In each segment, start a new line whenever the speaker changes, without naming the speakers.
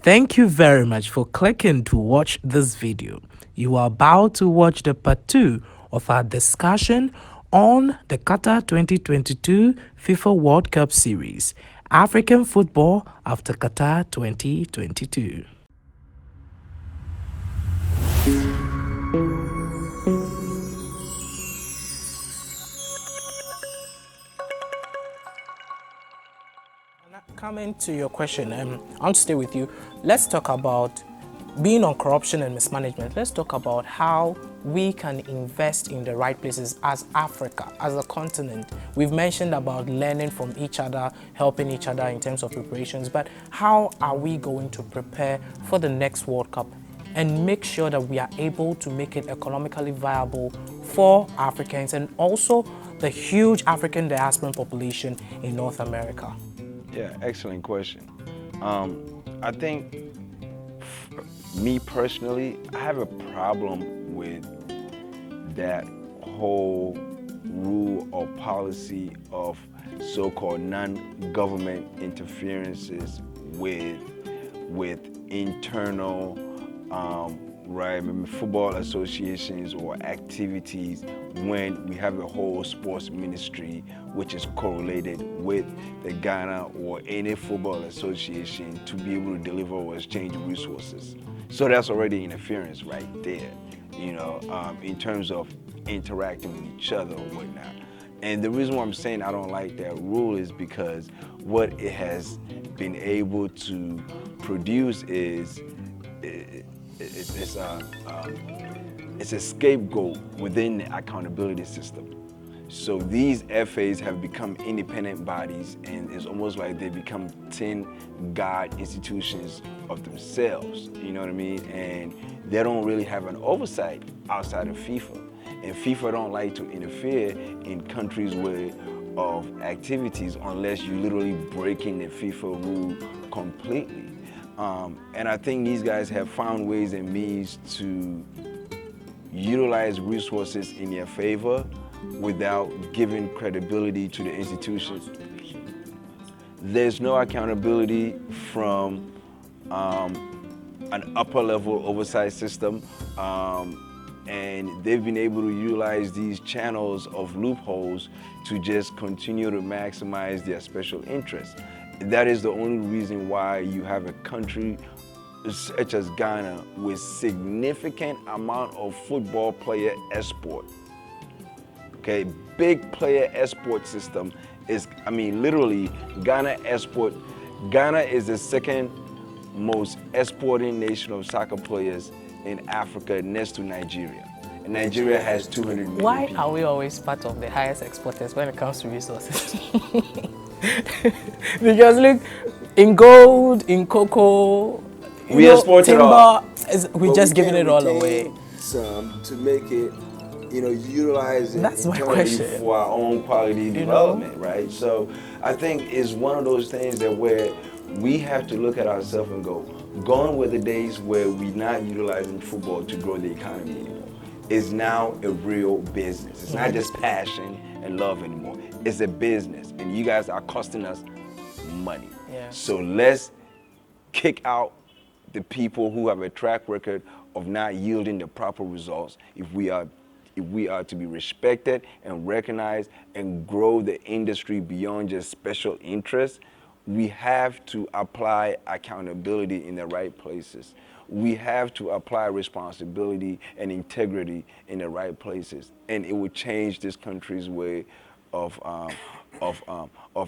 Thank you very much for clicking to watch this video. You are about to watch the part 2 of our discussion on the Qatar 2022 FIFA World Cup series, African football after Qatar 2022. Coming to your question, I want to stay with you. Let's talk about being on corruption and mismanagement. Let's talk about how we can invest in the right places as Africa, as a continent. We've mentioned about learning from each other, helping each other in terms of preparations, but how are we going to prepare for the next World Cup and make sure that we are able to make it economically viable for Africans and also the huge African diaspora population in North America?
Yeah, excellent question. I think, me personally, I have a problem with that whole rule or policy of so-called non-government interferences with internal football associations or activities when we have a whole sports ministry which is correlated with the Ghana or any football association to be able to deliver or exchange resources. So that's already interference right there, in terms of interacting with each other or whatnot. And the reason why I'm saying I don't like that rule is because what it has been able to produce is it's a scapegoat within the accountability system. So these FAs have become independent bodies, and it's almost like they become 10 God institutions of themselves, you know what I mean? And they don't really have an oversight outside of FIFA. And FIFA don't like to interfere in countries of activities unless you literally breaking the FIFA rule completely. And I think these guys have found ways and means to utilize resources in their favor without giving credibility to the institutions. There's no accountability from an upper level oversight system, and they've been able to utilize these channels of loopholes to just continue to maximize their special interests. That is the only reason why you have a country such as Ghana with significant amount of football player export. Okay, big player export system is, literally Ghana is the second most exporting nation of soccer players in Africa next to Nigeria. And Nigeria has 200 million
Why
people.
are we always part of the highest exporters when it comes to resources? Because look, in gold, in cocoa,
we export it all.
We're just giving it all away.
Some to make it, utilize it
That's my
internally
question.
for our own quality development, right? So I think it's one of those things that where we have to look at ourselves and go, gone were the days where we're not utilizing football to grow the economy anymore. It's now a real business. It's not just passion and love anymore. It's a business, and you guys are costing us money.
Yeah.
So let's kick out the people who have a track record of not yielding the proper results if we are to be respected and recognized and grow the industry beyond just special interests. We have to apply accountability in the right places. We have to apply responsibility and integrity in the right places, and it would change this country's way of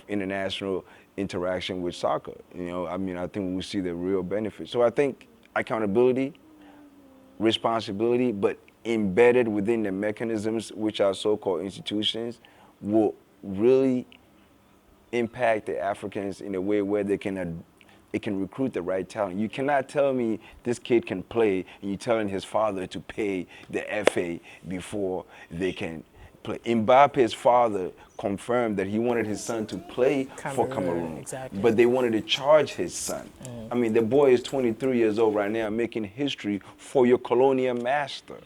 international interaction with soccer. I think we see the real benefit. So I think accountability, responsibility, but embedded within the mechanisms which are so-called institutions will really impact the Africans in a way where it can recruit the right talent. You cannot tell me this kid can play and you're telling his father to pay the FA before they can play. Mbappe's father confirmed that he wanted his son to play for Cameroon,
exactly.
but they wanted to charge his son. The boy is 23 years old right now, making history for your colonial master.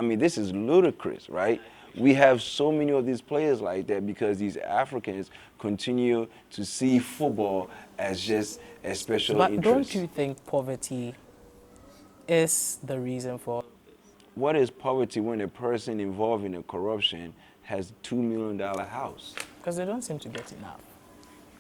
This is ludicrous, right? we have so many of these players like that because these Africans continue to see football as just a special
But don't
interest.
you think poverty is the reason for
What is poverty when a person involved in a corruption has $2 million house?
because they don't seem to get enough.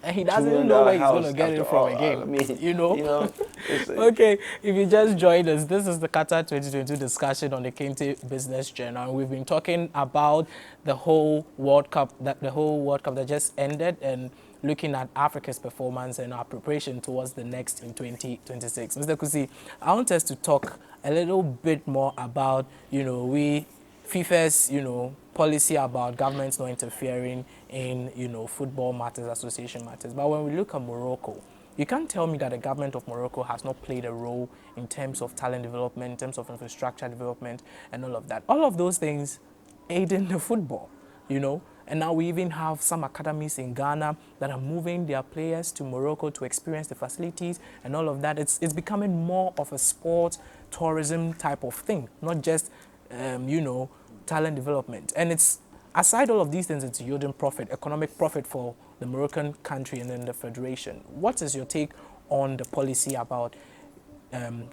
And he
$2
doesn't
million
know where he's going to
house
get
after
it from
all.
again.
I mean,
You know?
it's
Okay, if you just joined us, this is the Qatar 2022 discussion on the Kente Business Journal. We've been talking about the whole World Cup, that just ended, and looking at Africa's performance and our preparation towards the next in 2026. Mr. Kusi, I want us to talk a little bit more about, FIFA's, policy about governments not interfering in, football matters, association matters. But when we look at Morocco, you can't tell me that the government of Morocco has not played a role in terms of talent development, in terms of infrastructure development, and all of that. All of those things aid in the football, And now we even have some academies in Ghana that are moving their players to Morocco to experience the facilities and all of that. It's becoming more of a sport tourism type of thing, not just, talent development. And it's, aside all of these things, it's yielding profit, economic profit for the Moroccan country and then the federation. What is your take on the policy about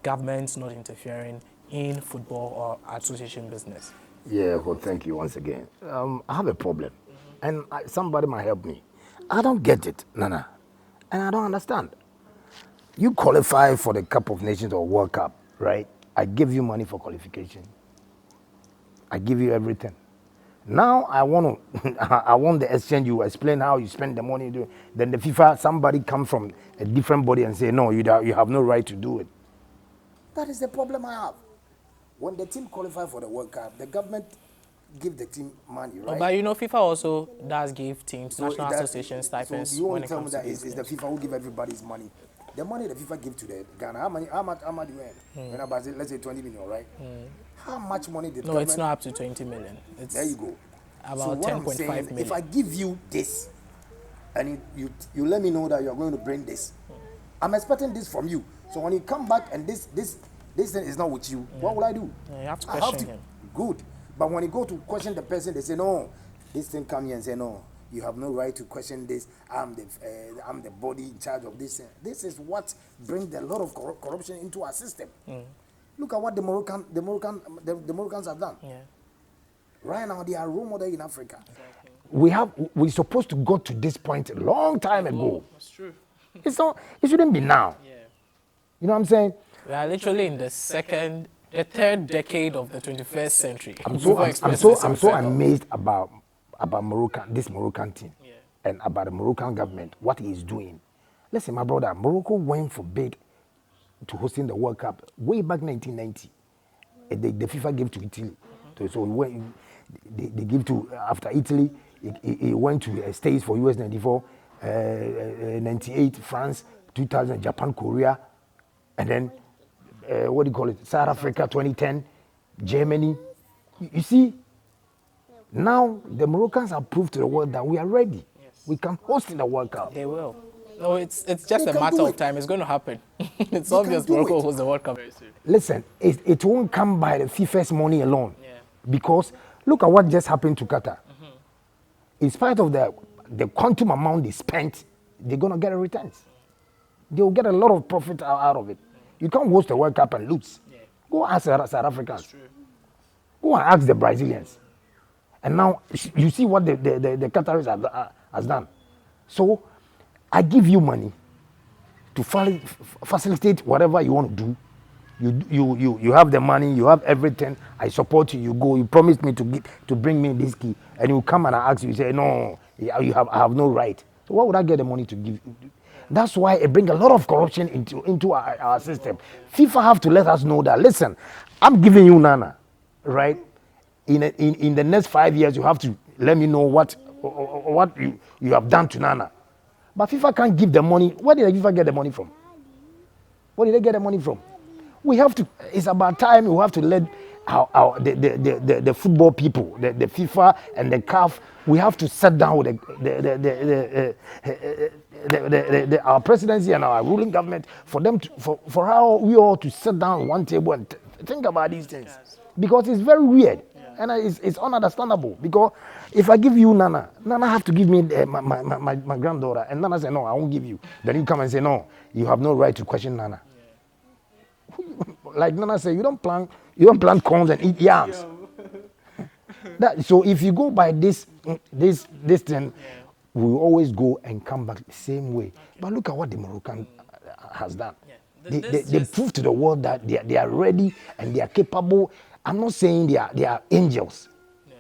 governments not interfering in football or association business?
Yeah, well, thank you once again. I have a problem, and somebody might help me. I don't get it, Nana, and I don't understand. You qualify for the Cup of Nations or World Cup, right? I give you money for qualification. I give you everything. Now I want to, I want the exchange. You explain how you spend the money. Then the FIFA, somebody come from a different body and say, no, you have no right to do it. That is the problem I have. When the team qualify for the World Cup, the government give the team money, right?
But FIFA also does give teams, national association stipends.
So you
when
want
it
to tell me
comes
that
to
it's the FIFA who give everybody's money? The money the FIFA give to the Ghana, how much do you earn? When about, let's say 20 million, right? How much money did
No, it's not up to 20 million. It's
there you go.
About
so
10.5 million.
If I give you this, and you let me know that you're going to bring this, I'm expecting this from you. So when you come back and this thing is not with you, what will I do?
Yeah, you have to question him.
Good. But when you go to question the person, they say, no, this thing come here and say, no, you have no right to question this. I'm the body in charge of this. This is what brings a lot of corruption into our system. Look at what the Moroccans have done.
Yeah.
Right now, they are role model in Africa. Exactly. We're supposed to go to this point a long time ago.
That's true.
It shouldn't be now.
Yeah.
You know what I'm saying?
We are literally in the third decade of the 21st century.
I'm so amazed about this Moroccan team, and about the Moroccan government, what he is doing. Listen, my brother, Morocco went for big to hosting the World Cup way back 1990. The FIFA gave to Italy. So they give to, after Italy, it went to States for US 94, 98 France, 2000 Japan, Korea, and then what do you call it? South Africa 2010, Germany. You see, now the Moroccans have proved to the world that we are ready. Yes. We can host in the World Cup.
They will. No, it's just a matter of time. It's going to happen. It's obvious Morocco will host the World Cup very soon.
Listen, it won't come by the FIFA's money alone. Yeah. Because look at what just happened to Qatar. In spite of the quantum amount they spent, they're going to get a return. They'll get a lot of profit out of it. You can't host the World Cup and lose. Yeah. Go ask South Africans. Go and ask the Brazilians. And now you see what the Qataris has done. So I give you money to facilitate whatever you want to do. You have the money, you have everything. I support you. You go. You promised me to bring me this key, and you come and I ask you. You say no. I have no right. So what would I get the money to give? That's why it brings a lot of corruption into our system. FIFA have to let us know that. Listen, I'm giving you Nana, right? In the next 5 years, you have to let me know what you have done to Nana. But FIFA can't give the money. Where did FIFA get the money from? Where did they get the money from? We have to. It's about time we have to let the football people, the FIFA and the CAF. We have to sit down with our presidency and our ruling government for how we all to sit down at one table and think about these things, because it's very weird. And it's ununderstandable because if I give you Nana, Nana have to give me my granddaughter, and Nana say no, I won't give you. Then you come and say no, you have no right to question Nana. Like Nana say, you don't plant corns and eat yams. So if you go by this thing, we will always go and come back the same way. But look at what the Moroccan has done. They prove to the world that they are ready and they are capable. I'm not saying they are angels.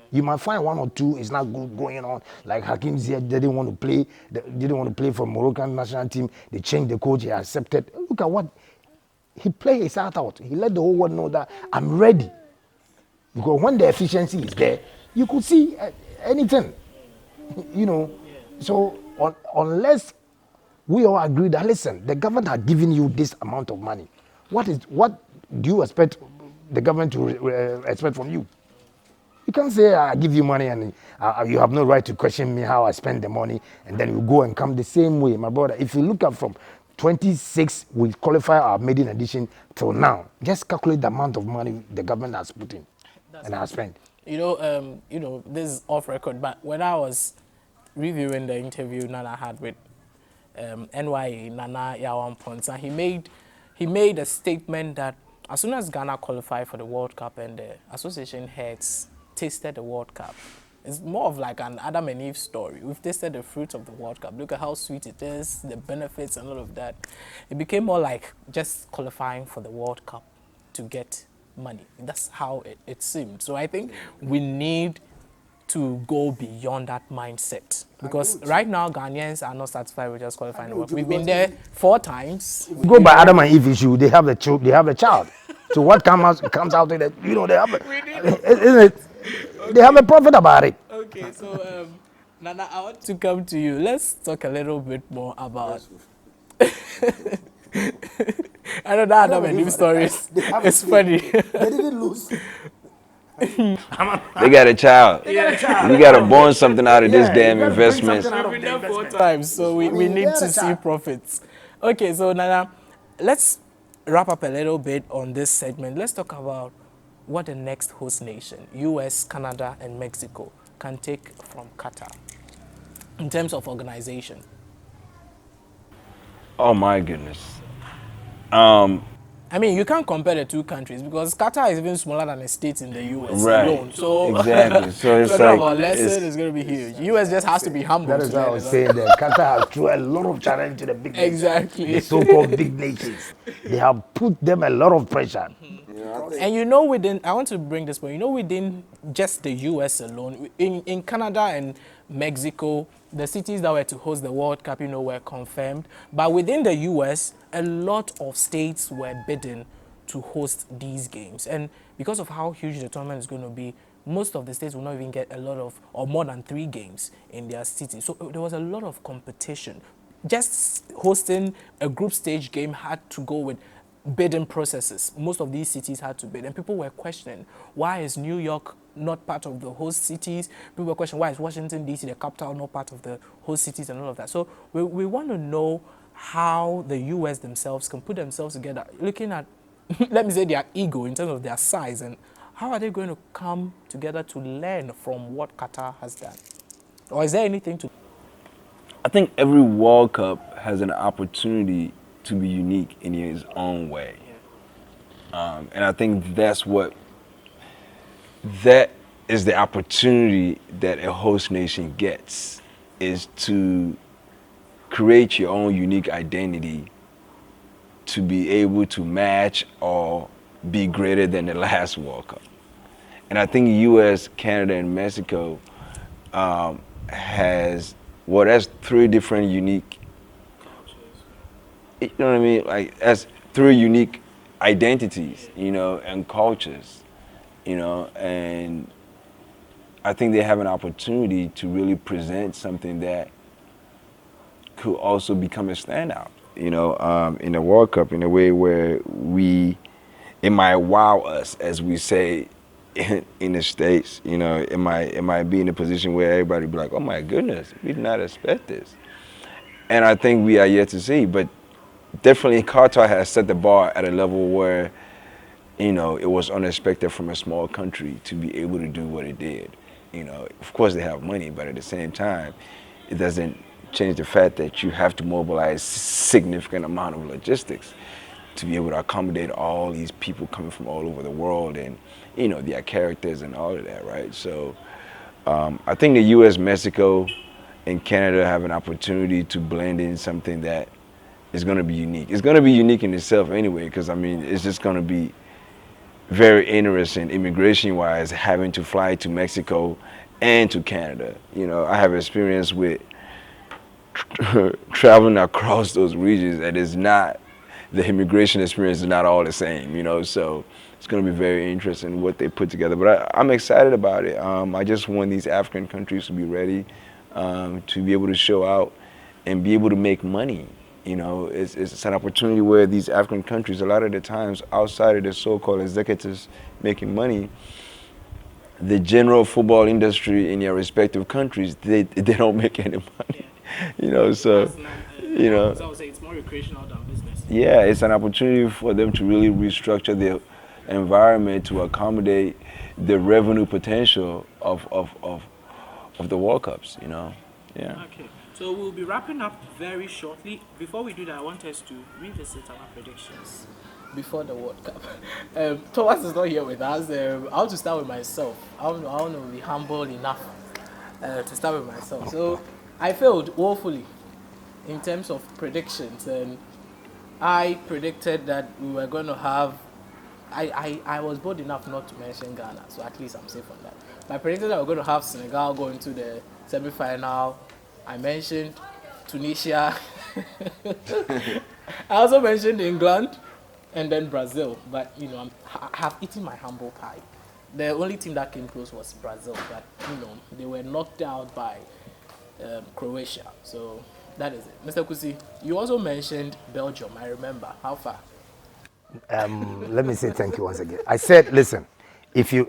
You might find one or two is not good going on. Like Hakim Ziyech didn't want to play for Moroccan national team. They changed the coach. He accepted. Look at what he played his heart out. He let the whole world know that I'm ready. Because when the efficiency is there, you could see anything. So unless we all agree that, listen, the government has given you this amount of money, what do you expect the government to expect from you? You can't say, I give you money and you have no right to question me how I spend the money, and then you go and come the same way. My brother, if you look at from 26, we qualify our maiden edition till now, just calculate the amount of money the government has put in and has spent.
This is off record, but when I was reviewing the interview Nana had with NYA Nana Yawan Ponsa, he made a statement that as soon as Ghana qualified for the World Cup and the association heads tasted the World Cup, it's more of like an Adam and Eve story. We've tasted the fruits of the World Cup. Look at how sweet it is, the benefits and all of that. It became more like just qualifying for the World Cup to get money. That's how it seemed. So I think we need to go beyond that mindset, because right now Ghanaians are not satisfied with just qualifying the World Cup. We've been there 4 times.
Go by Adam and Eve issue. They have the child. So what comes out with it? They have isn't it? They have a profit about it.
Okay, so Nana, I want to come to you. Let's talk a little bit more about. I know that Adam and Eve stories. It's funny.
They didn't lose.
They got a child. You got to born something out of this damn investment.
We've been there 4 times, so we need to see profits. Okay, so Nana, let's wrap up a little bit on this segment. Let's talk about what the next host nation, US, Canada, and Mexico, can take from Qatar in terms of organization.
Oh my goodness.
I mean, you can't compare the 2 countries because Qatar is even smaller than a state in the US
Right.
alone. So
Exactly. So it's
talking
like
about lesson is going to be huge. US just has to be humble.
That is what I was saying that Qatar has thrown a lot of challenge to the big nations.
Exactly.
The so-called big nations. They have put them a lot of pressure.
And I want to bring this point, within just the US alone, in Canada and Mexico, the cities that were to host the World Cup, were confirmed. But within the US, a lot of states were bidding to host these games. And because of how huge the tournament is going to be, most of the states will not even get a lot of, or more than 3 games in their city. So there was a lot of competition. Just hosting a group stage game had to go with bidding processes. Most of these cities had to bid, and people were questioning, why is New York not part of the host cities? People were questioning, why is Washington, D.C., the capital, not part of the host cities and all of that. So we want to know how the U.S. themselves can put themselves together, looking at, let me say, their ego in terms of their size, and how are they going to come together to learn from what Qatar has done? Or is there anything to...
I think every World Cup has an opportunity to be unique in its own way. And I think that is the opportunity that a host nation gets, is to create your own unique identity to be able to match or be greater than the last World Cup. And I think US, Canada, and Mexico that's 3 different unique, you know what I mean? Like, that's 3 unique identities, and cultures, and I think they have an opportunity to really present something that could also become a standout, in the World Cup, in a way where it might wow us, as we say in the States, it might be in a position where everybody be like, oh my goodness, we did not expect this. And I think we are yet to see, but definitely Qatar has set the bar at a level where you know, it was unexpected from a small country to be able to do what it did. You know, of course they have money, but at the same time, it doesn't change the fact that you have to mobilize significant amount of logistics to be able to accommodate all these people coming from all over the world and, you know, their characters and all of that, right? So I think the U.S., Mexico, and Canada have an opportunity to blend in something that is going to be unique. It's going to be unique in itself anyway, because I mean, it's just going to be very interesting immigration-wise, having to fly to Mexico and to Canada. You know, I have experience with traveling across those regions, and it's not, the immigration experience is not all the same, you know, so it's going to be very interesting what they put together. But I'm excited about it. I just want these African countries to be ready to be able to show out and be able to make money. You know, it's an opportunity where these African countries, a lot of the times, outside of the so-called executives making money, the general football industry in their respective countries, they don't make any money. You know, so, you know.
So I would say it's more recreational than business.
Yeah, it's an opportunity for them to really restructure their environment to accommodate the revenue potential of the World Cups, you know. Yeah.
Okay, so we'll be wrapping up very shortly. Before we do that, I want us to revisit our predictions before the World Cup. Thomas is not here with us. I want to start with myself. I want to be humble enough to start with myself. So I failed woefully in terms of predictions, and I predicted that we were going to have. I was bold enough not to mention Ghana, so at least I'm safe on that. I predicted that we're going to have Senegal go into the semi-final. I mentioned Tunisia. I also mentioned England and then Brazil, but you know, I have eaten my humble pie. The only team that came close was Brazil, but you know, they were knocked out by Croatia. So that is it. Mr. Kusi, you also mentioned Belgium. I remember. How far?
Let me say thank you once again. I said, listen, if you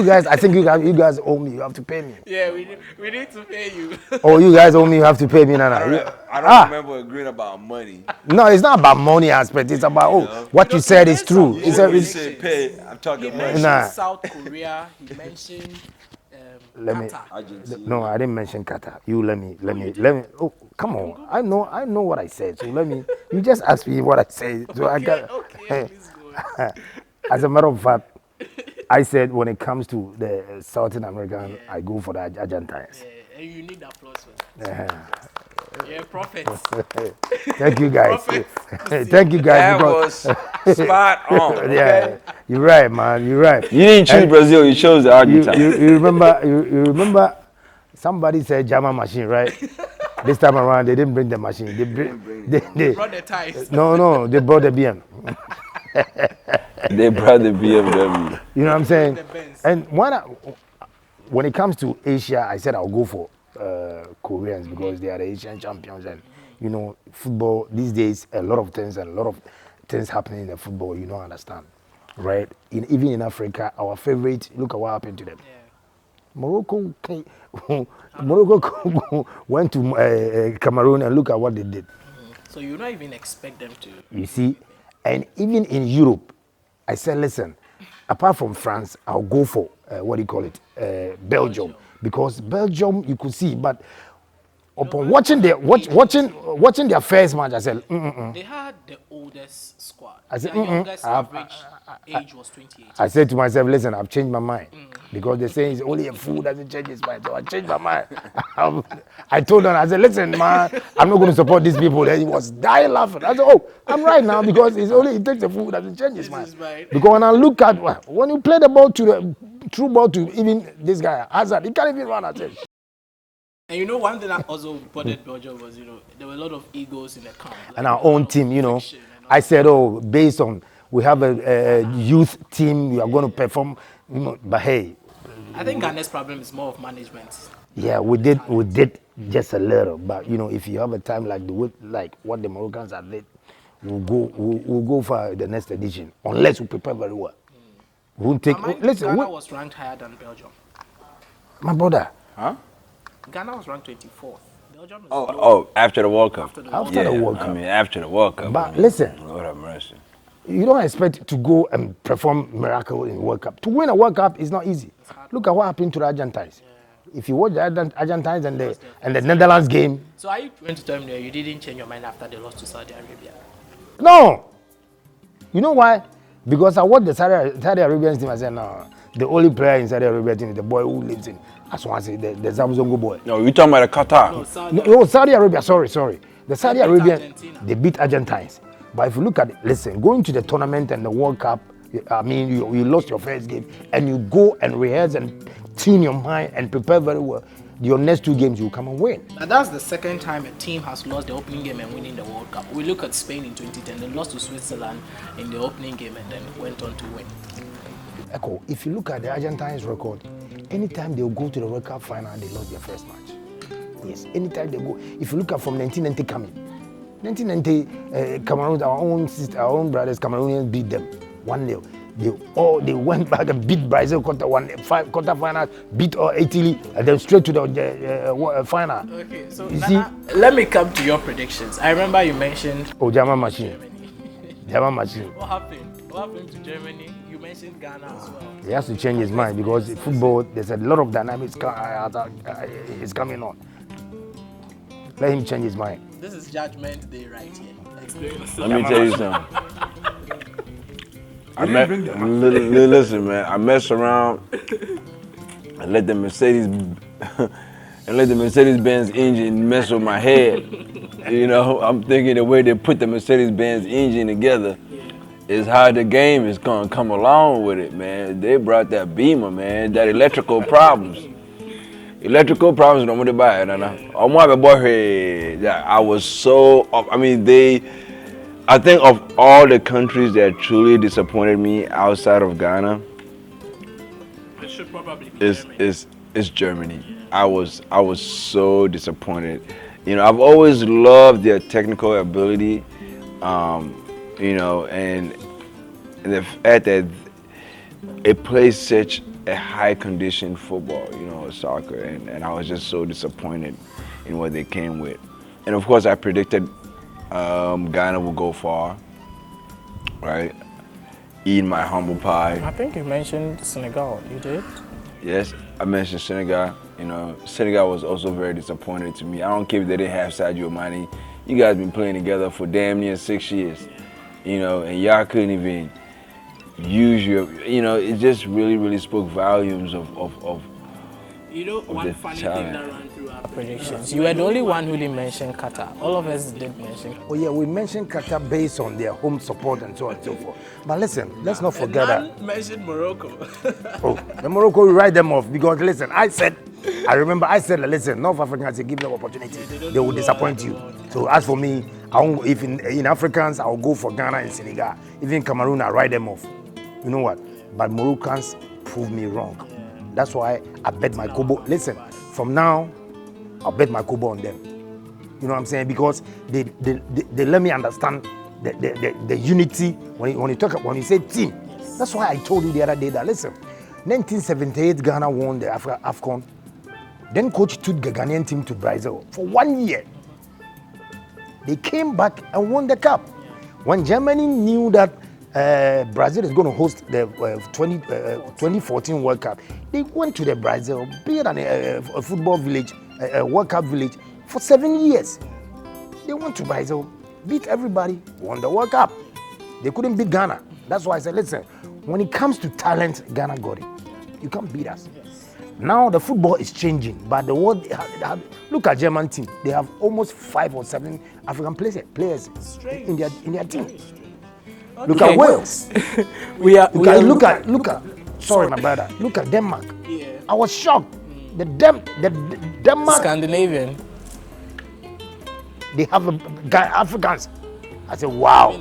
guys, I think you guys owe me. You have to pay me.
Yeah, we need to pay you.
Oh, you guys owe me. You have to pay me, Nana.
I don't remember agreeing about money.
No, it's not about money aspect. It's about what you said is true.
You said pay. I'm talking
He
money.
mentioned South Korea. He mentioned Qatar.
No, I didn't mention Qatar. You let me. Oh, come on. I know what I said. So let me. You just asked me what I said. So I got.
Okay, please go.
As a matter of fact, I said when it comes to the Southern American, I go for the Argentines.
Yeah, and you need applause for that. Yeah, prophets.
Thank you guys.
Prophets.
Thank you guys.
That was spot on. Okay?
Yeah, you're right, man. You're right.
You didn't choose Brazil. You chose the Argentine.
You remember? You remember? Somebody said German machine, right? This time around, they didn't bring the machine. They
Brought the ties.
No, they brought the BM.
They brought the BMW.
You know what I'm saying?
The Benz.
And when it comes to Asia, I said I'll go for Koreans because they are the Asian champions, and you know, football these days, a lot of things happening in the football. You don't understand, right? Even in Africa, our favorite. Look at what happened to them.
Yeah.
Morocco went to Cameroon, and look at what they did.
So you don't even expect them to.
You see, and even in Europe, I said, listen, apart from France, I'll go for what do you call it, Belgium, because Belgium you could see, but upon watching their first match, I said,
They had the oldest squad.
I said,
Their youngest average age was 28.
I said to myself, listen, I've changed my mind. Because they say it's only a fool doesn't change his mind. So I changed my mind. I told them, I said, listen, man, I'm not going to support these people. Then he was dying laughing. I said, oh, I'm right now because it takes a fool doesn't change his mind. Because when I look at, when you play the ball to the true ball to even this guy, Hazard, he can't even run. I said,
and you know, one thing that also bothered Belgium was, you know, there were a lot of egos in the camp. Like
and our own team, you know. I said, oh, based on, we have a youth team, we are going to perform, you know, but hey.
I think Ghana's problem is more of management.
Yeah, we did just a little, but you know, if you have a time like what the Moroccans have did, we'll go for the next edition unless we prepare very well. We won't take. Listen,
Ghana was ranked higher than Belgium.
My brother.
Huh?
Ghana was ranked 24th. Belgium is
Oh, after the World Cup.
After the World Cup.
I mean, after the World Cup.
But
I mean,
listen.
Lord have mercy.
You don't expect to go and perform miracle in World Cup. To win a World Cup is not easy. Look at what happened to the Argentines. If you watch the Argentines and the Netherlands game.
So are you trying to tell me that you didn't change your mind after they lost to Saudi Arabia?
No. You know why? Because I watched the Saudi Arabian team. I said, no, the only player in Saudi Arabia team is the boy who lives in Aswanzi, the Zamzongo boy.
No, you're talking about the Qatar.
No, Saudi Arabia, sorry. The Saudi
They beat
Arabian,
Argentina.
they beat Argentines. But if you look at it, listen, going to the tournament and the World Cup, I mean, you lost your first game, and you go and rehearse and tune your mind and prepare very well. Your next 2 games, you come and win.
Now that's the second time a team has lost the opening game and winning the World Cup. We look at Spain in 2010, they lost to Switzerland in the opening game and then went on to win.
Echo, if you look at the Argentines record, anytime they go to the World Cup final, they lost their first match. Yes, anytime they go. If you look at from 1990 coming, 1990, Cameroon, our own brothers, Cameroonians beat them 1-0. They went back and beat Brazil quarter-finals, beat Italy, and then straight to the final.
Okay, so
You
Nana, let me come to your predictions. I remember you mentioned
German machine.
Germany.
German machine.
What happened? What happened to Germany? You mentioned Ghana as well.
He has to change his mind because football, there's a lot of dynamics is coming on. Let him change his mind.
This is Judgment Day right here. Explain
Let me tell you something. Listen, man. I mess around and let the Mercedes-Benz engine mess with my head. You know, I'm thinking the way they put the Mercedes-Benz engine together is how the game is gonna come along with it, man. They brought that Beamer, man. That electrical problems. Electrical problems don't want to buy it, I was so. I mean, I think of all the countries that truly disappointed me outside of Ghana,
it should probably be Germany.
It's Germany. I was so disappointed. You know, I've always loved their technical ability, you know, and the fact that it plays such a high condition football, you know, soccer, and I was just so disappointed in what they came with. And of course, I predicted Ghana will go far, right? Eating my humble pie.
I think you mentioned Senegal. You did?
Yes, I mentioned Senegal. You know, Senegal was also very disappointed to me. I don't care if they didn't have Sadio Mane. You guys been playing together for damn near 6 years, you know, and y'all couldn't even use your, you know, it just really spoke volumes of
You know, one funny
talent.
thing that ran through our predictions. You were the only one who didn't mention Qatar. All of us did mention.
Oh yeah, we mentioned Qatar based on their home support and so on and so forth. But listen, let's not forget that.
Mentioned Morocco.
Oh, the Morocco, we write them off because listen, I remember I said, listen, North Africans, they give them opportunity, they will disappoint you. So as for me, if in Africans, I'll go for Ghana and Senegal. Even Cameroon, I write them off. You know what? But Moroccans prove me wrong. That's why I bet my kobo. Listen, from now, I'll bet my kobo on them. You know what I'm saying? Because they let me understand the unity when you say team. That's why I told you the other day that, listen, 1978 Ghana won the AFCON. Then coach took the Ghanaian team to Brazil for 1 year. They came back and won the cup. When Germany knew that Brazil is going to host the 2014 World Cup, they went to the Brazil, built a football village, a World Cup village for 7 years. They went to Brazil, beat everybody, won the World Cup. They couldn't beat Ghana. That's why I said, listen, when it comes to talent, Ghana got it. You can't beat us. Now the football is changing, but the world, look at German team. They have almost 5 or 7 African players in their team. Okay. Look at Wales. Look at. Sorry, my brother. Look at Denmark.
Yeah.
I was shocked. The Denmark.
Scandinavian.
They have Africans. I said, wow.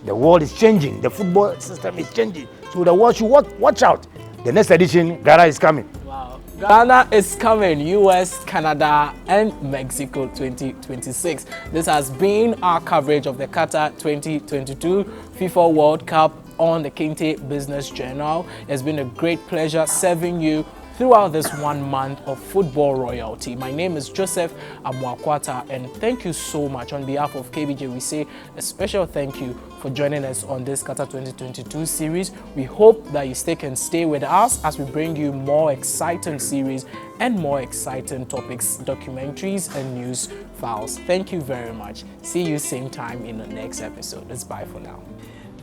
The world is changing. The football system is changing. So the world should watch out. The next edition, Ghana is coming.
Wow. Ghana is coming. US, Canada, and Mexico 2026. This has been our coverage of the Qatar 2022 FIFA World Cup on the Kente Business Journal. It's been a great pleasure serving you throughout this 1 month of football royalty. My name is Joseph Amwakwata, and thank you so much. On behalf of KBJ, we say a special thank you for joining us on this Qatar 2022 series. We hope that you can stay with us as we bring you more exciting series and more exciting topics, documentaries, and news files. Thank you very much. See you same time in the next episode. It's bye for now.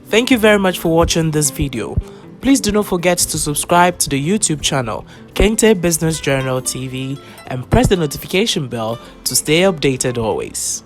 Thank you very much for watching this video. Please do not forget to subscribe to the YouTube channel Kente Business Journal TV and press the notification bell to stay updated always.